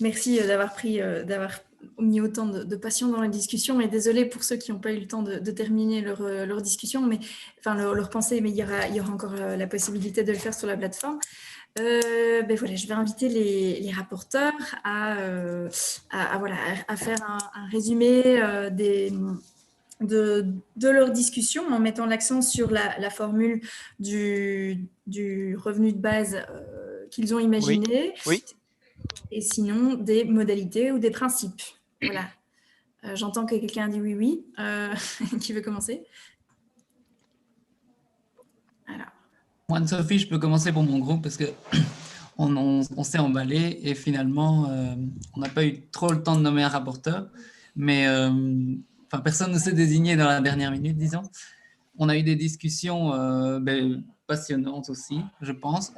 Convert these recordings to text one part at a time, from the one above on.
Merci d'avoir mis autant de passion dans la discussion, et désolé pour ceux qui n'ont pas eu le temps de terminer leur discussion, leur pensée, mais il y aura encore la possibilité de le faire sur la plateforme. Voilà, je vais inviter les rapporteurs à faire un résumé de leur discussion, en mettant l'accent sur la formule du revenu de base qu'ils ont imaginé. Oui. Et sinon des modalités ou des principes. Voilà. J'entends que quelqu'un a dit oui. Qui veut commencer? Alors. Moi, Anne-Sophie, je peux commencer pour mon groupe parce que on s'est emballé et finalement, on n'a pas eu trop le temps de nommer un rapporteur, mais personne ne s'est désigné dans la dernière minute, disons. On a eu des discussions passionnantes aussi, je pense.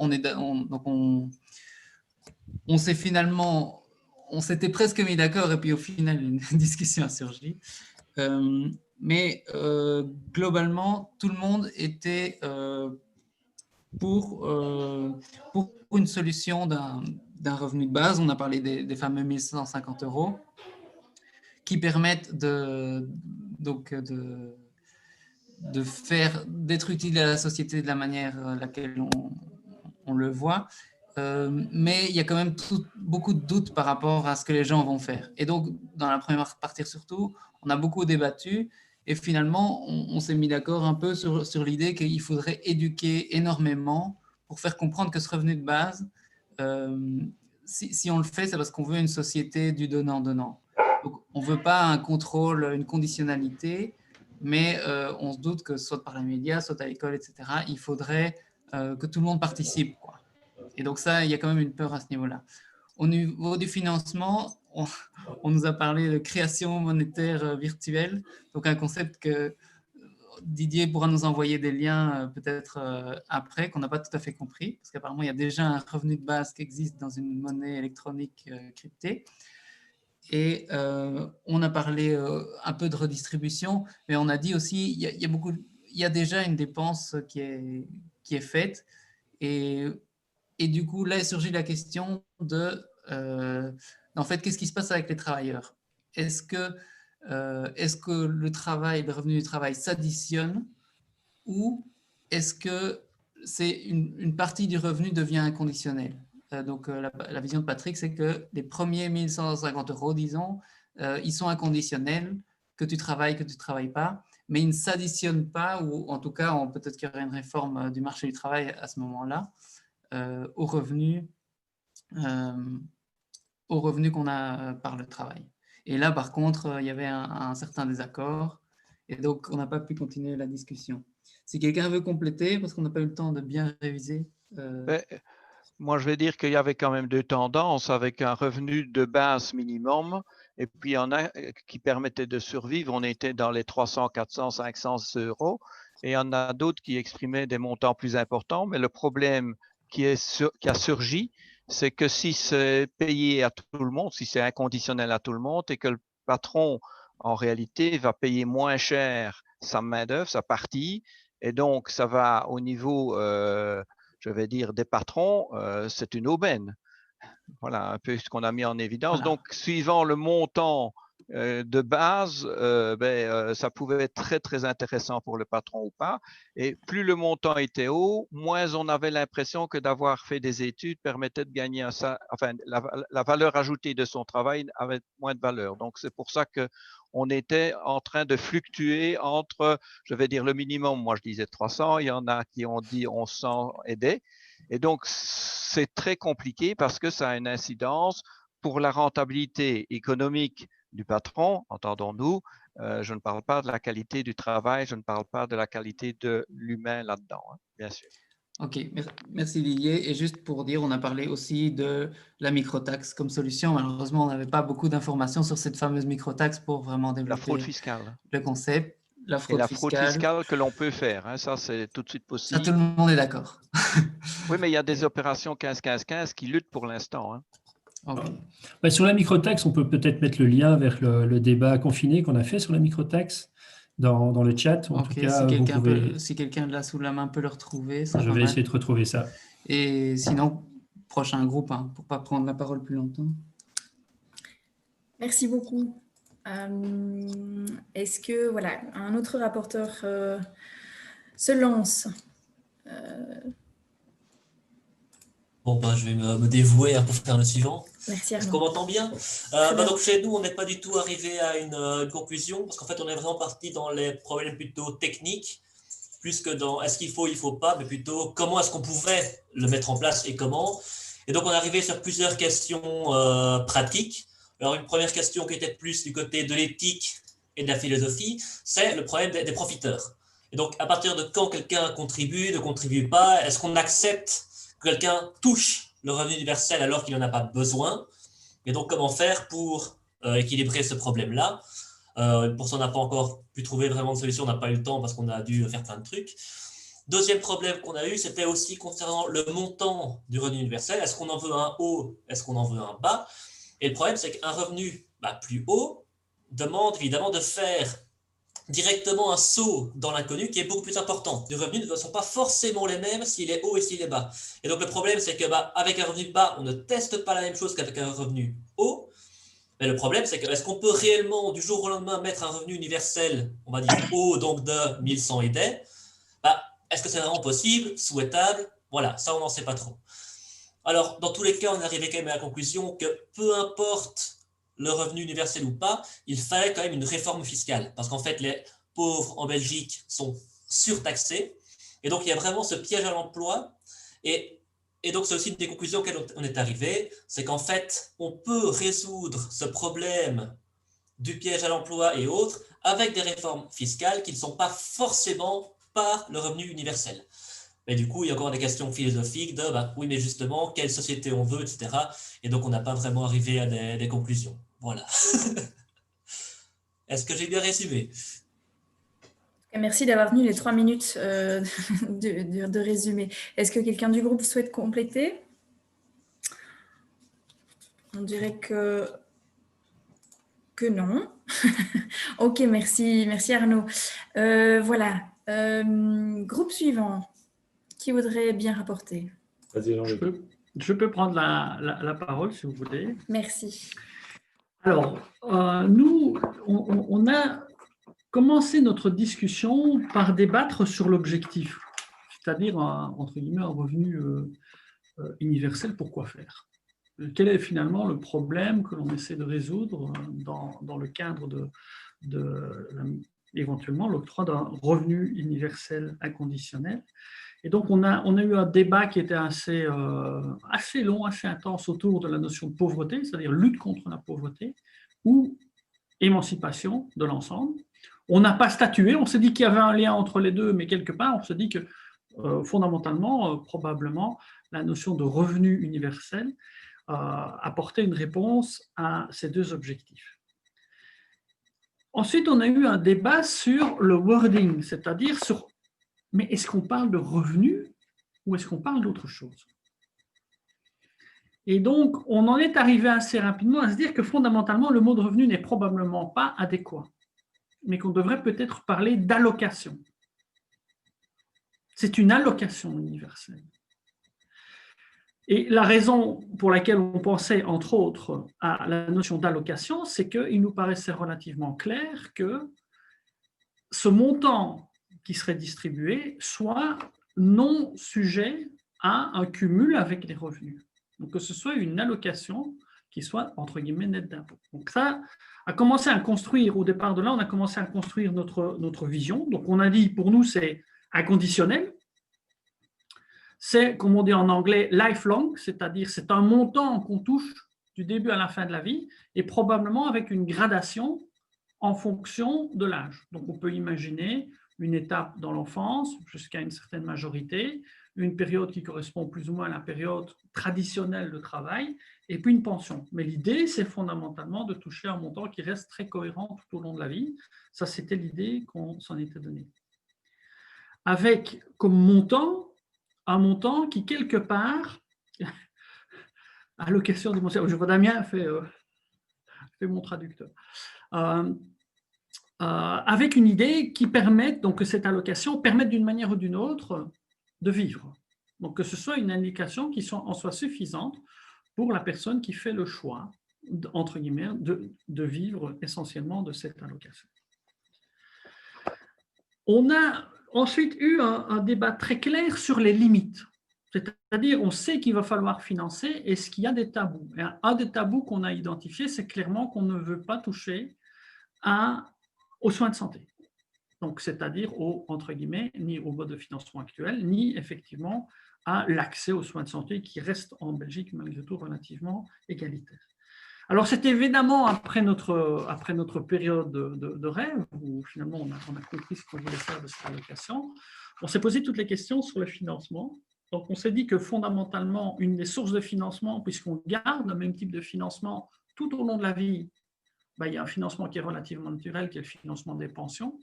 On s'est finalement, on s'était presque mis d'accord et puis au final, une discussion a surgi. Globalement, tout le monde était pour une solution d'un revenu de base. On a parlé des fameux 1 150 € qui permettent d'être utiles à la société de la manière laquelle on le voit. Mais il y a quand même beaucoup de doutes par rapport à ce que les gens vont faire. Et donc, dans la première partie surtout, on a beaucoup débattu et finalement, on s'est mis d'accord un peu sur l'idée qu'il faudrait éduquer énormément pour faire comprendre que ce revenu de base, si on le fait, c'est parce qu'on veut une société du donnant-donnant. Donc, on ne veut pas un contrôle, une conditionnalité, mais on se doute que soit par les médias, soit à l'école, etc., il faudrait que tout le monde participe, quoi. Et donc ça, il y a quand même une peur à ce niveau-là. Au niveau du financement, on nous a parlé de création monétaire virtuelle, donc un concept que Didier pourra nous envoyer des liens peut-être après, qu'on n'a pas tout à fait compris, parce qu'apparemment, il y a déjà un revenu de base qui existe dans une monnaie électronique cryptée. Et on a parlé un peu de redistribution, mais on a dit aussi il y a déjà une dépense qui est faite. Et du coup, là est surgit la question en fait, qu'est-ce qui se passe avec les travailleurs? Est-ce que le revenu du travail s'additionne, ou est-ce que une partie du revenu devient inconditionnelle? Donc, la vision de Patrick, c'est que les premiers 1 150 €, disons, ils sont inconditionnels, que tu travailles, que tu ne travailles pas, mais ils ne s'additionnent pas, ou en tout cas, peut-être qu'il y aurait une réforme du marché du travail à ce moment-là, aux revenus qu'on a par le travail. Et là, par contre, il y avait un certain désaccord, et donc on n'a pas pu continuer la discussion. Si quelqu'un veut compléter, parce qu'on n'a pas eu le temps de bien réviser. Moi, je vais dire qu'il y avait quand même deux tendances, avec un revenu de base minimum, et puis il y en a qui permettaient de survivre. On était dans les 300, 400, 500 €, et il y en a d'autres qui exprimaient des montants plus importants. Mais le problème qui a surgi, c'est que si c'est payé à tout le monde, si c'est inconditionnel à tout le monde, et que le patron, en réalité, va payer moins cher sa main-d'œuvre, sa partie, et donc ça va au niveau je vais dire, des patrons, c'est une aubaine. Voilà un peu ce qu'on a mis en évidence. Voilà. Donc, suivant le montant de base, ça pouvait être très, très intéressant pour le patron ou pas. Et plus le montant était haut, moins on avait l'impression que d'avoir fait des études permettait de gagner la valeur ajoutée de son travail avait moins de valeur. Donc, c'est pour ça qu'on était en train de fluctuer entre, je vais dire, le minimum. Moi, je disais 300. Il y en a qui ont dit 1100 aidés. Et donc, c'est très compliqué parce que ça a une incidence pour la rentabilité économique du patron, entendons-nous. Je ne parle pas de la qualité du travail, je ne parle pas de la qualité de l'humain là-dedans, hein, bien sûr. Ok, merci Didier. Et juste pour dire, on a parlé aussi de la microtaxe comme solution. Malheureusement, on n'avait pas beaucoup d'informations sur cette fameuse microtaxe pour vraiment développer la fraude fiscale. Le concept. La fraude fiscale que l'on peut faire, hein, ça c'est tout de suite possible. Ça, tout le monde est d'accord. Oui, mais il y a des opérations 15-15-15 qui luttent pour l'instant. Hein. Okay. Sur la microtaxe, on peut peut-être mettre le lien vers le débat confiné qu'on a fait sur la microtaxe dans le chat. En tout cas, si quelqu'un là sous la main peut le retrouver, je vais essayer de retrouver ça. Et sinon, prochain groupe, hein, pour ne pas prendre la parole plus longtemps. Merci beaucoup. Est-ce que voilà, un autre rapporteur se lance? Bon, ben, je vais me dévouer pour faire le suivant. Merci Est-ce qu'on Arnaud. m'entend bien? bien. Donc chez nous, on n'est pas du tout arrivé à une conclusion, parce qu'en fait, on est vraiment parti dans les problèmes plutôt techniques, plus que dans est-ce qu'il faut pas, mais plutôt comment est-ce qu'on pouvait le mettre en place et comment. Et donc, on est arrivé sur plusieurs questions pratiques. Alors, une première question qui était plus du côté de l'éthique et de la philosophie, c'est le problème des profiteurs. Et donc, à partir de quand quelqu'un contribue, ne contribue pas, est-ce qu'on accepte que quelqu'un touche le revenu universel alors qu'il n'en a pas besoin? Et donc, comment faire pour équilibrer ce problème-là? Pour ça, on n'a pas encore pu trouver vraiment de solution, on n'a pas eu le temps parce qu'on a dû faire plein de trucs. Deuxième problème qu'on a eu, c'était aussi concernant le montant du revenu universel. Est-ce qu'on en veut un haut? Est-ce qu'on en veut un bas? Et le problème, c'est qu'un revenu plus haut demande évidemment de faire directement un saut dans l'inconnu qui est beaucoup plus important. Les revenus ne sont pas forcément les mêmes s'il est haut et s'il est bas. Et donc le problème, c'est que avec un revenu bas, on ne teste pas la même chose qu'avec un revenu haut. Mais le problème, c'est que est-ce qu'on peut réellement du jour au lendemain mettre un revenu universel, on va dire haut, donc de 1100 et des, est-ce que c'est vraiment possible, souhaitable? Voilà, ça on n'en sait pas trop. Alors, dans tous les cas, on est arrivé quand même à la conclusion que peu importe le revenu universel ou pas, il fallait quand même une réforme fiscale. Parce qu'en fait, les pauvres en Belgique sont surtaxés. Et donc, il y a vraiment ce piège à l'emploi. Et donc, c'est aussi une des conclusions auxquelles on est arrivé, c'est qu'en fait, on peut résoudre ce problème du piège à l'emploi et autres avec des réformes fiscales qui ne sont pas forcément par le revenu universel. Mais du coup, il y a encore des questions philosophiques de oui, mais justement, quelle société on veut, etc. Et donc, on n'a pas vraiment arrivé à des conclusions. Voilà. Est-ce que j'ai bien résumé? Merci d'avoir tenu les 3 minutes de résumé. Est-ce que quelqu'un du groupe souhaite compléter? On dirait que non. Ok, merci Arnaud. Voilà. Groupe suivant. Qui voudrait bien rapporter? Vas-y, Je peux prendre la parole si vous voulez. Merci. Alors, nous, on a commencé notre discussion par débattre sur l'objectif, c'est-à-dire, entre guillemets, un revenu universel, pourquoi faire? Quel est finalement le problème que l'on essaie de résoudre dans le cadre de éventuellement l'octroi d'un revenu universel inconditionnel? Et donc, on a eu un débat qui était assez long, assez intense autour de la notion de pauvreté, c'est-à-dire lutte contre la pauvreté ou émancipation de l'ensemble. On n'a pas statué, on s'est dit qu'il y avait un lien entre les deux, mais quelque part, on se dit que fondamentalement, probablement, la notion de revenu universel apportait une réponse à ces deux objectifs. Ensuite, on a eu un débat sur le wording, c'est-à-dire sur mais est-ce qu'on parle de revenus ou est-ce qu'on parle d'autre chose? Et donc, on en est arrivé assez rapidement à se dire que fondamentalement, le mot de revenu n'est probablement pas adéquat, mais qu'on devrait peut-être parler d'allocation. C'est une allocation universelle. Et la raison pour laquelle on pensait, entre autres, à la notion d'allocation, c'est qu'il nous paraissait relativement clair que ce montant qui serait distribué soit non sujet à un cumul avec les revenus. Donc, que ce soit une allocation qui soit, entre guillemets, nette d'impôt. Donc, ça a commencé à construire, au départ de là, on a commencé à construire notre vision. Donc, on a dit, pour nous, c'est inconditionnel. C'est, comme on dit en anglais, lifelong, c'est-à-dire c'est un montant qu'on touche du début à la fin de la vie et probablement avec une gradation en fonction de l'âge. Donc, on peut imaginer une étape dans l'enfance jusqu'à une certaine majorité, une période qui correspond plus ou moins à la période traditionnelle de travail, et puis une pension. Mais l'idée, c'est fondamentalement de toucher un montant qui reste très cohérent tout au long de la vie. Ça, c'était l'idée qu'on s'en était donné. Avec comme montant, un montant qui, quelque part, allocation du montant, je vois Damien fait mon traducteur, avec une idée qui permette, donc que cette allocation permette d'une manière ou d'une autre de vivre. Donc que ce soit une allocation qui soit en soit suffisante pour la personne qui fait le choix entre guillemets, de vivre essentiellement de cette allocation. On a ensuite eu un débat très clair sur les limites. C'est-à-dire, on sait qu'il va falloir financer. Est-ce qu'il y a des tabous? Et un des tabous qu'on a identifié, c'est clairement qu'on ne veut pas toucher aux soins de santé. Donc, c'est-à-dire, entre guillemets, ni au mode de financement actuel, ni effectivement à l'accès aux soins de santé qui reste en Belgique, malgré tout, relativement égalitaire. Alors, c'est évidemment après notre période de rêve, où finalement on a compris ce qu'on voulait faire de cette allocation, on s'est posé toutes les questions sur le financement. Donc, on s'est dit que fondamentalement, une des sources de financement, puisqu'on garde le même type de financement tout au long de la vie, il y a un financement qui est relativement naturel, qui est le financement des pensions,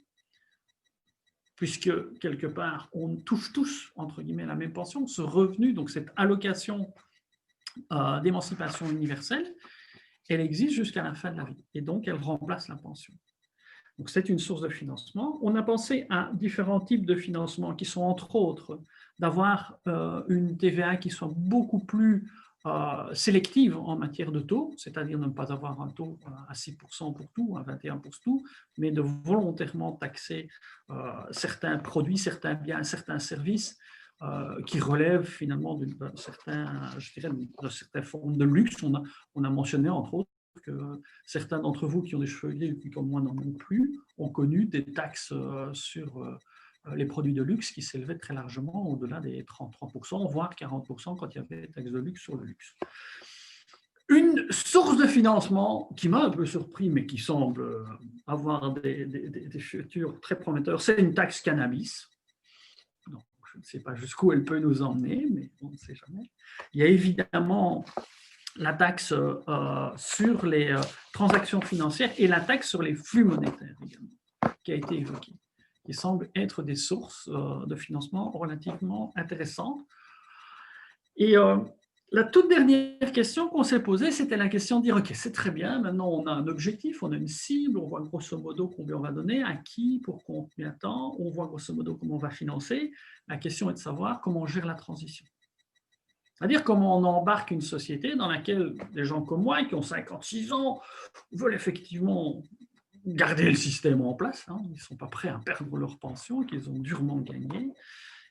puisque quelque part, on touche tous, entre guillemets, la même pension, ce revenu, donc cette allocation d'émancipation universelle, elle existe jusqu'à la fin de la vie, et donc elle remplace la pension. Donc c'est une source de financement. On a pensé à différents types de financement qui sont entre autres d'avoir une TVA qui soit beaucoup plus sélective en matière de taux, c'est-à-dire ne pas avoir un taux à 6% pour tout, à 21% pour tout, mais de volontairement taxer certains produits, certains biens, certains services qui relèvent finalement d'une certaine forme de luxe. On a mentionné entre autres que certains d'entre vous qui ont des cheveux gris, qui comme moi n'en ont plus, ont connu des taxes sur les produits de luxe qui s'élevaient très largement au-delà des 33%, voire 40% quand il y avait des taxes de luxe sur le luxe. Une source de financement qui m'a un peu surpris, mais qui semble avoir des futurs très prometteurs, c'est une taxe cannabis. Donc, je ne sais pas jusqu'où elle peut nous emmener, mais on ne sait jamais. Il y a évidemment la taxe sur les transactions financières et la taxe sur les flux monétaires également, qui a été évoquée, qui semblent être des sources de financement relativement intéressantes. Et la toute dernière question qu'on s'est posée, c'était la question de dire, OK, c'est très bien, maintenant on a un objectif, on a une cible, on voit grosso modo combien on va donner, à qui, pour combien de temps, on voit grosso modo comment on va financer. La question est de savoir comment on gère la transition. C'est-à-dire comment on embarque une société dans laquelle des gens comme moi, qui ont 56 ans, veulent effectivement garder le système en place. Ils ne sont pas prêts à perdre leur pension, qu'ils ont durement gagné.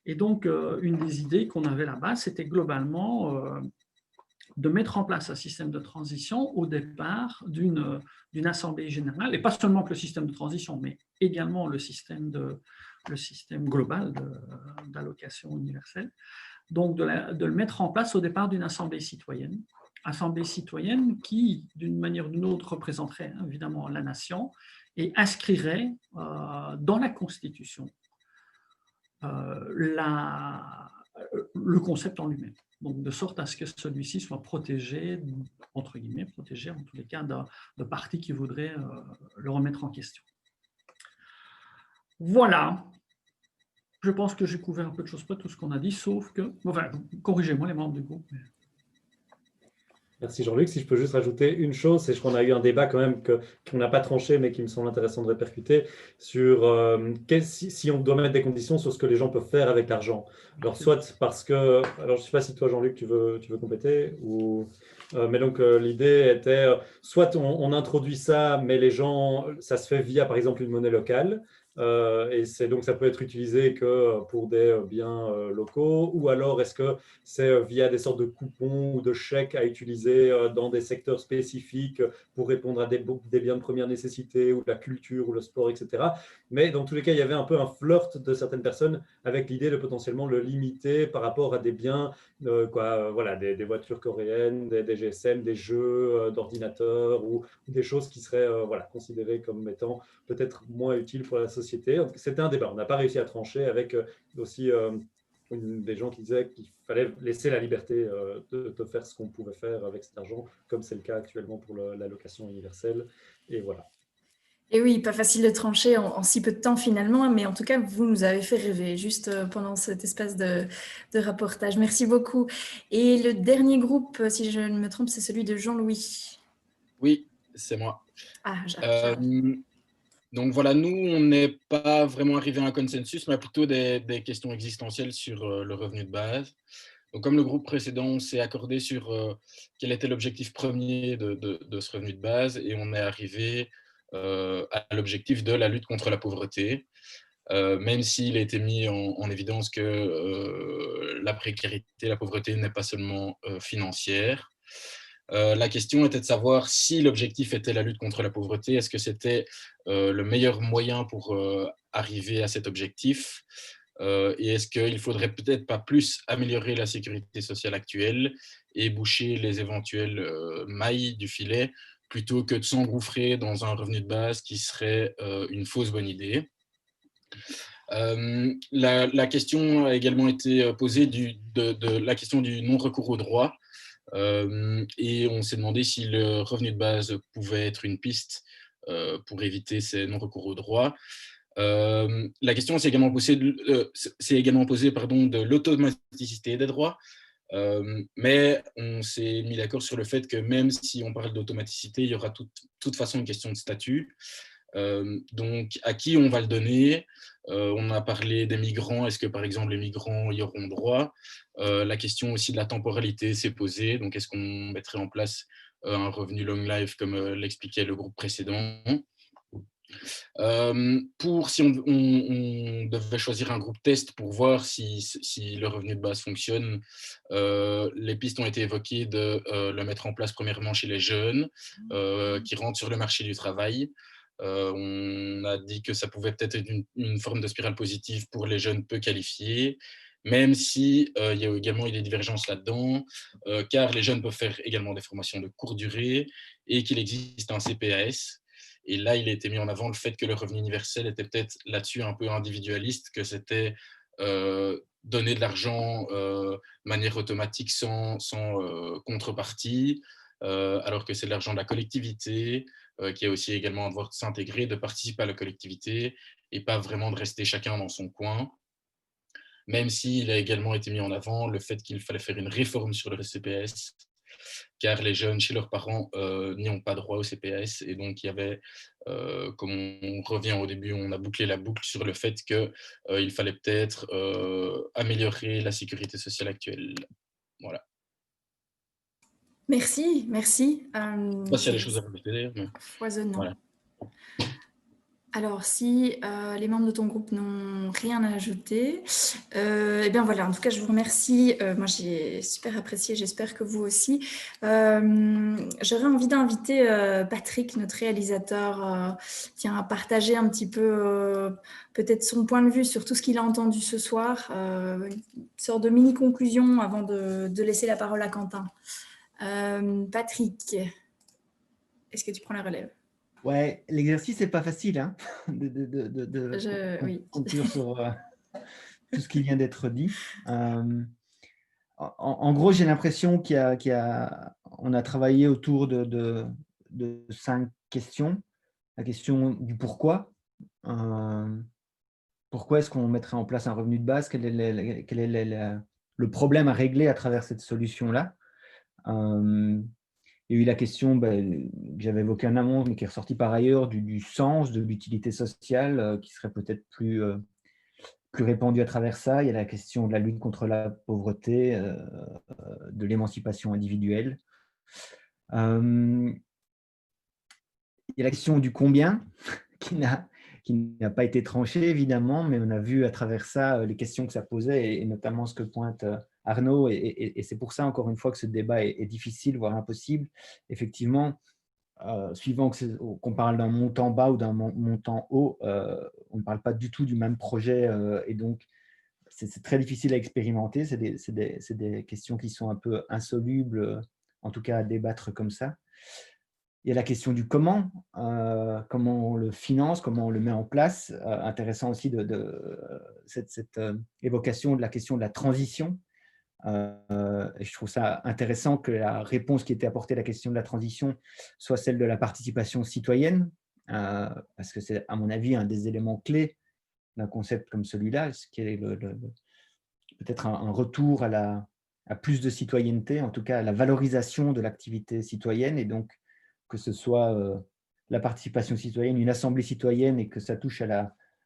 Et donc, une des idées qu'on avait là-bas, c'était globalement de mettre en place un système de transition au départ d'une assemblée générale, et pas seulement que le système de transition, mais également le système global d'allocation universelle. Donc, de le mettre en place au départ d'une assemblée citoyenne qui, d'une manière ou d'une autre, représenterait évidemment la nation et inscrirait dans la Constitution le concept en lui-même. Donc, de sorte à ce que celui-ci soit protégé, entre guillemets, protégé en tous les cas de partis qui voudraient le remettre en question. Voilà. Je pense que j'ai couvert un peu de choses, pas tout ce qu'on a dit, sauf que... Enfin, corrigez-moi les membres du groupe. Merci Jean-Luc. Si je peux juste rajouter une chose, c'est qu'on a eu un débat quand même qu'on n'a pas tranché, mais qui me semble intéressant de répercuter, sur si on doit mettre des conditions sur ce que les gens peuvent faire avec l'argent. Alors, soit parce que... Alors, je ne sais pas si toi, Jean-Luc, tu veux compléter ou... mais donc, l'idée était, soit on introduit ça, mais les gens, ça se fait via, par exemple, une monnaie locale, et donc ça peut être utilisé que pour des biens locaux, ou alors est-ce que c'est via des sortes de coupons ou de chèques à utiliser dans des secteurs spécifiques pour répondre à des biens de première nécessité, ou la culture, ou le sport, etc. Mais dans tous les cas, il y avait un peu un flirt de certaines personnes avec l'idée de potentiellement le limiter par rapport à des biens, voilà, des voitures coréennes, des GSM, des jeux d'ordinateur, ou des choses qui seraient voilà, considérées comme étant peut-être moins utiles pour la société. C'était un débat. On n'a pas réussi à trancher, avec aussi des gens qui disaient qu'il fallait laisser la liberté de faire ce qu'on pouvait faire avec cet argent, comme c'est le cas actuellement pour l'allocation universelle. Et voilà. Et oui, pas facile de trancher en si peu de temps finalement, mais en tout cas, vous nous avez fait rêver juste pendant cet espace de reportage. Merci beaucoup. Et le dernier groupe, si je ne me trompe, c'est celui de Jean-Louis. Oui, c'est moi. Ah, donc voilà, nous, on n'est pas vraiment arrivé à un consensus, mais plutôt des questions existentielles sur le revenu de base. Donc, comme le groupe précédent, on s'est accordé sur quel était l'objectif premier de ce revenu de base et on est arrivé à l'objectif de la lutte contre la pauvreté, même s'il a été mis en évidence que la précarité, la pauvreté n'est pas seulement financière. La question était de savoir si l'objectif était la lutte contre la pauvreté, est-ce que c'était le meilleur moyen pour arriver à cet objectif, et est-ce qu'il ne faudrait peut-être pas plus améliorer la sécurité sociale actuelle et boucher les éventuelles mailles du filet plutôt que de s'engouffrer dans un revenu de base qui serait une fausse bonne idée. La question a également été posée de la question du non-recours au droit. Et on s'est demandé si le revenu de base pouvait être une piste pour éviter ces non-recours au droit. La question s'est également posée de l'automaticité des droits, mais on s'est mis d'accord sur le fait que même si on parle d'automaticité, il y aura de toute façon une question de statut. Donc, à qui on va le donner? On a parlé des migrants. Est-ce que, par exemple, les migrants y auront droit? La question aussi de la temporalité s'est posée. Donc, est-ce qu'on mettrait en place un revenu long life, comme l'expliquait le groupe précédent? Si on devait choisir un groupe test pour voir si le revenu de base fonctionne, les pistes ont été évoquées de le mettre en place premièrement chez les jeunes qui rentrent sur le marché du travail. On a dit que ça pouvait peut-être être une forme de spirale positive pour les jeunes peu qualifiés, même si il y a également eu des divergences là-dedans, car les jeunes peuvent faire également des formations de courte durée et qu'il existe un CPAS. Et là, il a été mis en avant le fait que le revenu universel était peut-être là-dessus un peu individualiste, que c'était donner de l'argent de manière automatique sans contrepartie, alors que c'est de l'argent de la collectivité, qui a aussi également un devoir de s'intégrer, de participer à la collectivité et pas vraiment de rester chacun dans son coin. Même s'il a également été mis en avant le fait qu'il fallait faire une réforme sur le CPS, car les jeunes chez leurs parents n'y ont pas droit au CPS. Et donc, il y avait, comme on revient au début, on a bouclé la boucle sur le fait qu'il fallait peut-être améliorer la sécurité sociale actuelle. Voilà. Merci, merci. Je ne sais pas s'il y a des choses à rajouter d'ailleurs. Mais... Foisonnant. Voilà. Alors, si les membres de ton groupe n'ont rien à ajouter, eh bien voilà, en tout cas, je vous remercie. Moi, j'ai super apprécié, j'espère que vous aussi. J'aurais envie d'inviter Patrick, notre réalisateur, à partager un petit peu peut-être son point de vue sur tout ce qu'il a entendu ce soir, une sorte de mini-conclusion avant de laisser la parole à Quentin. Patrick, est-ce que tu prends la relève? Ouais, l'exercice n'est pas facile hein, de oui. conclure sur tout ce qui vient d'être dit. En gros, j'ai l'impression qu'on a travaillé autour de 5 questions. La question du pourquoi. Pourquoi est-ce qu'on mettrait en place un revenu de base? Quel est le problème à régler à travers cette solution-là? Il y a eu la question que j'avais évoquée en amont, mais qui est ressortie par ailleurs, du sens, de l'utilité sociale, qui serait peut-être plus répandue à travers ça. Il y a la question de la lutte contre la pauvreté, de l'émancipation individuelle. Il y a la question du combien, qui n'a pas été tranchée, évidemment, mais on a vu à travers ça les questions que ça posait, et notamment ce que pointe Arnaud, et c'est pour ça, encore une fois, que ce débat est difficile, voire impossible. Effectivement, suivant qu'on parle d'un montant bas ou d'un montant haut, on ne parle pas du tout du même projet, et donc c'est très difficile à expérimenter. C'est des questions qui sont un peu insolubles, en tout cas à débattre comme ça. Il y a la question du comment on le finance, comment on le met en place. Intéressant aussi cette évocation de la question de la transition. Et je trouve ça intéressant que la réponse qui était apportée à la question de la transition soit celle de la participation citoyenne, parce que c'est, à mon avis, un des éléments clés d'un concept comme celui-là, ce qui est peut-être un retour à plus de citoyenneté, en tout cas à la valorisation de l'activité citoyenne, et donc que ce soit la participation citoyenne, une assemblée citoyenne, et que ça touche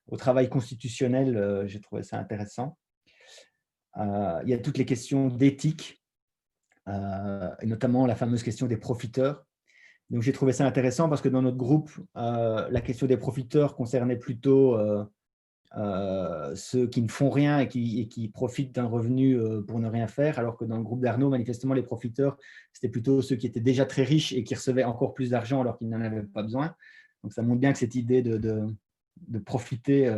au travail constitutionnel. J'ai trouvé ça intéressant. Il y a toutes les questions d'éthique, et notamment la fameuse question des profiteurs. Donc, j'ai trouvé ça intéressant parce que dans notre groupe, la question des profiteurs concernait plutôt ceux qui ne font rien et qui profitent d'un revenu pour ne rien faire, alors que dans le groupe d'Arnaud, manifestement, les profiteurs, c'était plutôt ceux qui étaient déjà très riches et qui recevaient encore plus d'argent alors qu'ils n'en avaient pas besoin. Donc, ça montre bien que cette idée de profiter,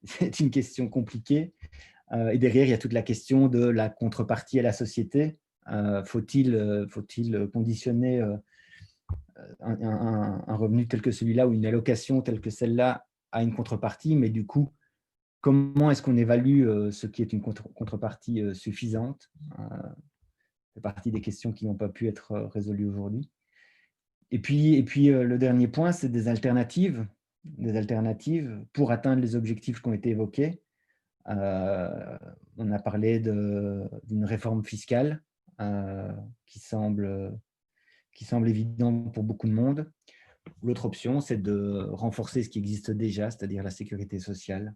c'est une question compliquée. Et derrière, il y a toute la question de la contrepartie à la société. Faut-il conditionner un revenu tel que celui-là ou une allocation telle que celle-là à une contrepartie, mais du coup, comment est-ce qu'on évalue ce qui est une contrepartie suffisante? Ça fait partie des questions qui n'ont pas pu être résolues aujourd'hui. Et puis le dernier point, c'est des alternatives pour atteindre les objectifs qui ont été évoqués. On a parlé d'une réforme fiscale qui semble évidente pour beaucoup de monde. L'autre option, c'est de renforcer ce qui existe déjà, c'est-à-dire la sécurité sociale.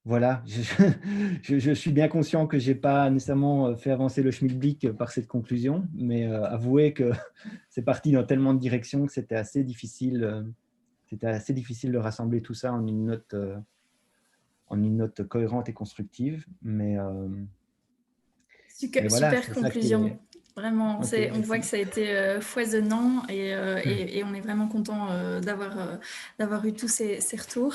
Voilà, je suis bien conscient que je n'ai pas nécessairement fait avancer le schmilblick par cette conclusion, mais avouez que c'est parti dans tellement de directions que c'était assez difficile de rassembler tout ça en une note cohérente et constructive. Mais voilà, super conclusion. Vraiment, Okay, on voit que ça a été foisonnant et on est vraiment content d'avoir eu tous ces retours.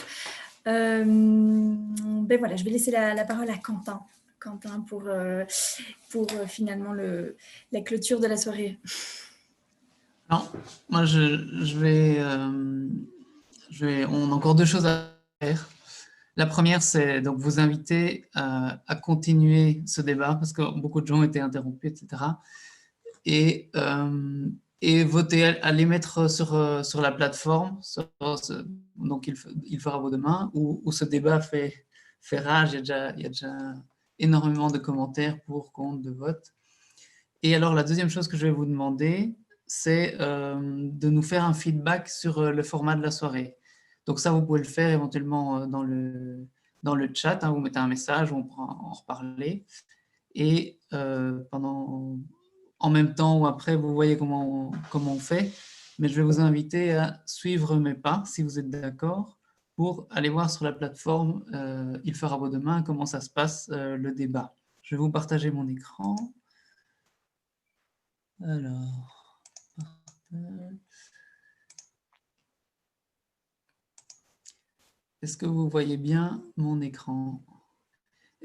Ben voilà, je vais laisser la parole à Quentin. Quentin pour finalement la clôture de la soirée. Non, moi on a encore deux choses à faire. La première, c'est donc vous inviter à continuer ce débat parce que beaucoup de gens ont été interrompus, etc. Et voter, à les mettre sur la plateforme. Donc, il fera beau demain, où ce débat fait rage. Il y a déjà énormément de commentaires pour, contre, de vote. Et alors, la deuxième chose que je vais vous demander, c'est de nous faire un feedback sur le format de la soirée. Donc ça, vous pouvez le faire éventuellement dans le chat. Hein, vous mettez un message, on pourra en reparler. Et en même temps ou après, vous voyez comment on fait. Mais je vais vous inviter à suivre mes pas, si vous êtes d'accord, pour aller voir sur la plateforme Il fera beau demain comment ça se passe, le débat. Je vais vous partager mon écran. Alors, est-ce que vous voyez bien mon écran?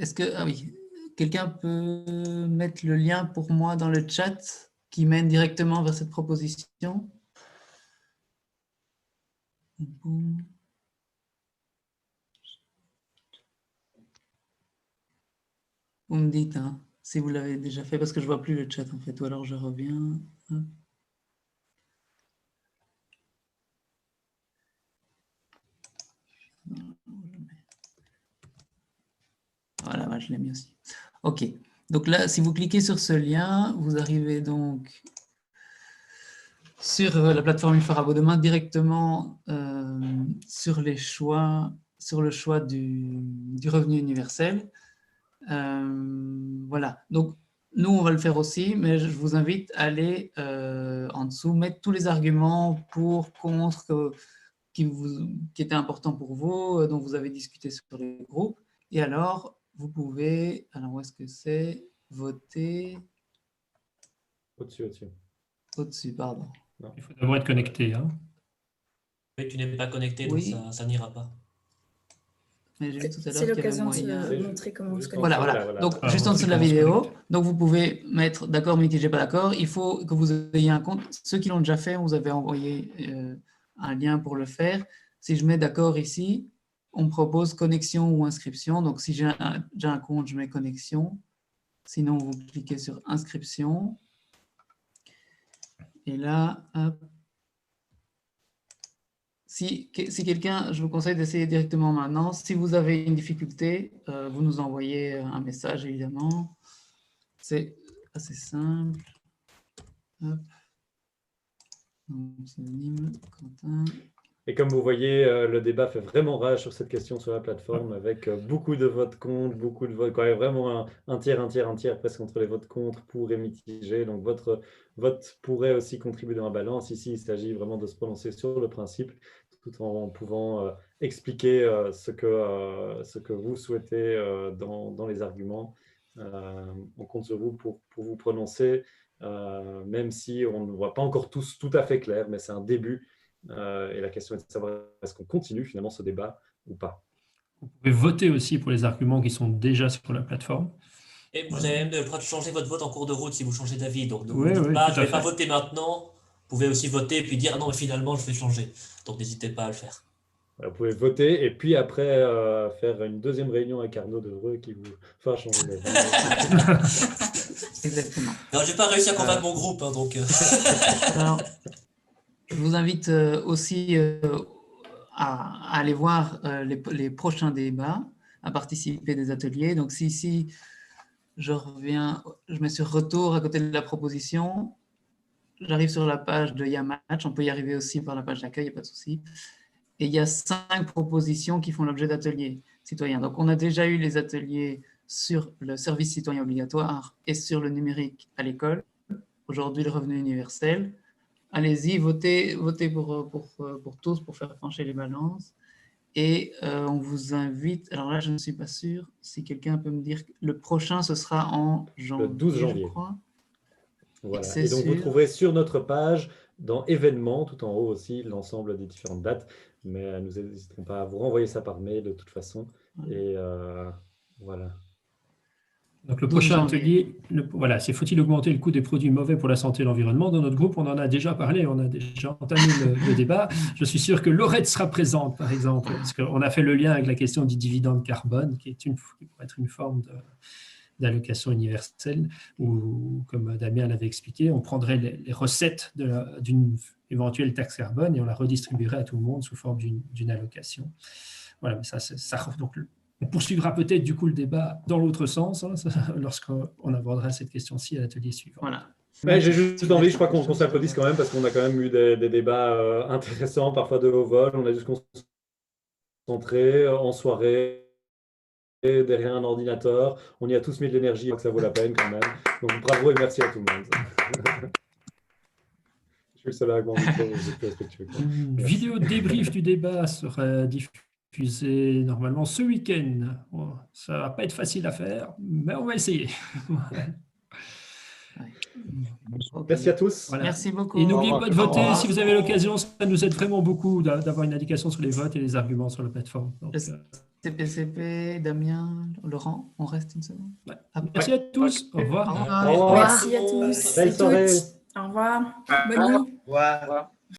Ah oui, quelqu'un peut mettre le lien pour moi dans le chat qui mène directement vers cette proposition? Vous me dites hein, si vous l'avez déjà fait, parce que je ne vois plus le chat en fait, ou alors je reviens. Voilà, je l'ai mis aussi. OK. Donc là, si vous cliquez sur ce lien, vous arrivez donc sur la plateforme Il fera beau demain directement sur le choix du revenu universel. Voilà. Donc, nous, on va le faire aussi, mais je vous invite à aller en dessous, mettre tous les arguments pour, contre, qui étaient importants pour vous, dont vous avez discuté sur les groupes. Et alors, vous pouvez, alors où est-ce que c'est? Voter. Au-dessus, pardon. Non. Il faut d'abord être connecté. Hein. Mais tu n'es pas connecté, oui. Donc ça n'ira pas. C'est l'occasion de se montrer comment on se connecte. Voilà. Donc, juste en dessous de la vidéo, donc vous pouvez mettre d'accord, mais j'ai pas d'accord. Il faut que vous ayez un compte. Ceux qui l'ont déjà fait, on vous avait envoyé un lien pour le faire. Si je mets d'accord ici, on me propose connexion ou inscription. Donc, si j'ai un compte, je mets connexion. Sinon, vous cliquez sur inscription. Et là, hop. Si quelqu'un, je vous conseille d'essayer directement maintenant. Si vous avez une difficulté, vous nous envoyez un message, évidemment. C'est assez simple. Hop. Pseudonyme, Quentin. Et comme vous voyez, le débat fait vraiment rage sur cette question sur la plateforme, avec beaucoup de votes contre, beaucoup de votes, quand même vraiment un tiers presque entre les votes contre, pour et mitigés. Donc votre vote pourrait aussi contribuer dans la balance. Ici, il s'agit vraiment de se prononcer sur le principe, tout en pouvant expliquer ce que vous souhaitez dans les arguments. On compte sur vous pour vous prononcer, même si on ne voit pas encore tous tout à fait clair, mais c'est un début. Et la question est de savoir est-ce qu'on continue finalement ce débat ou pas. Vous pouvez voter aussi pour les arguments qui sont déjà sur la plateforme. Et vous avez même le droit de changer votre vote en cours de route si vous changez d'avis. Donc, ne vous Oui, dites oui, pas, tout je à ne vais pas fait. voter maintenant. Vous pouvez aussi voter et puis dire, ah non, mais finalement, je vais changer. Donc, n'hésitez pas à le faire. Vous pouvez voter et puis après faire une deuxième réunion avec Arnaud Devreux qui vous fera changer d'avis. Exactement. Non, je n'ai pas réussi à convaincre mon groupe. Hein, donc, Alors, je vous invite aussi à aller voir les prochains débats, à participer des ateliers. Donc, si je mets sur retour à côté de la proposition, j'arrive sur la page de Yamatch, on peut y arriver aussi par la page d'accueil, il n'y a pas de souci. Et il y a 5 propositions qui font l'objet d'ateliers citoyens. Donc, on a déjà eu les ateliers sur le service citoyen obligatoire et sur le numérique à l'école. Aujourd'hui, le revenu universel. Allez-y, votez pour tous, pour faire pencher les balances. Et on vous invite, alors là, je ne suis pas sûr, si quelqu'un peut me dire, le prochain, ce sera en janvier, Le 12 janvier. je crois. Voilà. Et donc, vous trouverez sur notre page, dans événements, tout en haut aussi, l'ensemble des différentes dates. Mais nous n'hésiterons pas à vous renvoyer ça par mail de toute façon. Et voilà. Donc le prochain atelier, voilà, c'est faut-il augmenter le coût des produits mauvais pour la santé et l'environnement? Dans notre groupe, on en a déjà parlé, on a déjà entamé le débat. Je suis sûr que Laurette sera présente, par exemple, parce qu'on a fait le lien avec la question du dividende carbone, qui pourrait être une forme d'allocation universelle, où, comme Damien l'avait expliqué, on prendrait les recettes d'une éventuelle taxe carbone et on la redistribuerait à tout le monde sous forme d'une allocation. Voilà, mais ça donc, on poursuivra peut-être du coup le débat dans l'autre sens lorsqu'on abordera cette question-ci à l'atelier suivant. Voilà. Ouais, j'ai juste envie, je crois qu'on s'applaudisse quand même parce qu'on a quand même eu des débats intéressants, parfois de haut vol. On a dû se concentrer en soirée, derrière un ordinateur. On y a tous mis de l'énergie, donc ça vaut la peine quand même. Donc bravo et merci à tout le monde. Je suis le seul avec mon micro, c'est plus respectueux. Une vidéo de débrief du débat sera diffusée normalement ce week-end. Bon, ça ne va pas être facile à faire, mais on va essayer. Merci à tous. Voilà. Merci beaucoup. Et n'oubliez pas de voter si vous avez l'occasion. Ça nous aide vraiment beaucoup d'avoir une indication sur les votes et les arguments sur la plateforme. Donc, CPCP, Damien, Laurent, on reste une seconde. Ouais. Merci à tous. Au revoir. Au revoir. Merci à tous. Belle soirée. Au revoir. Bonne nuit. Au revoir.